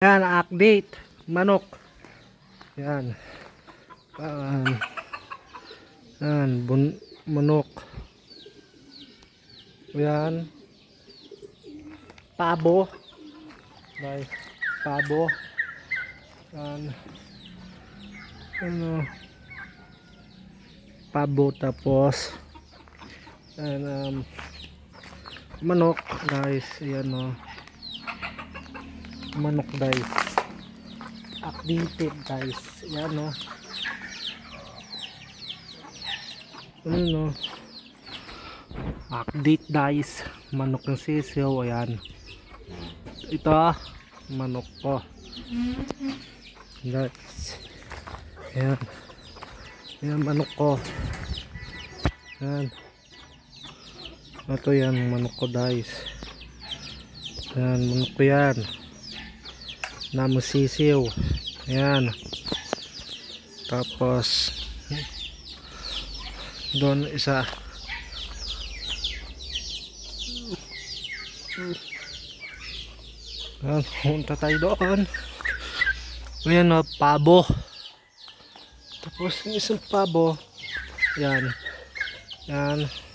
Yan, update. Manok. Yan. Um, yan, manok. Yan. Pabo. Guys, pabo. Yan. Ano? Pabo tapos yan, manok guys. Ayan o. Manok guys. Updated guys. Ayan o. Ano? Update guys. Manok ng sisiw. Ayan. Ito manok ko. Guys. Ayan. Ayan manok ko. Ayan. Ito yan manok ko guys. Ayan manok ko yan. Namusisiw. Ayan. Tapos doon isa. Ayan, punta tayo doon. Ayan o, pabo. Tapos yung isang pabo. Ayan. Ayan.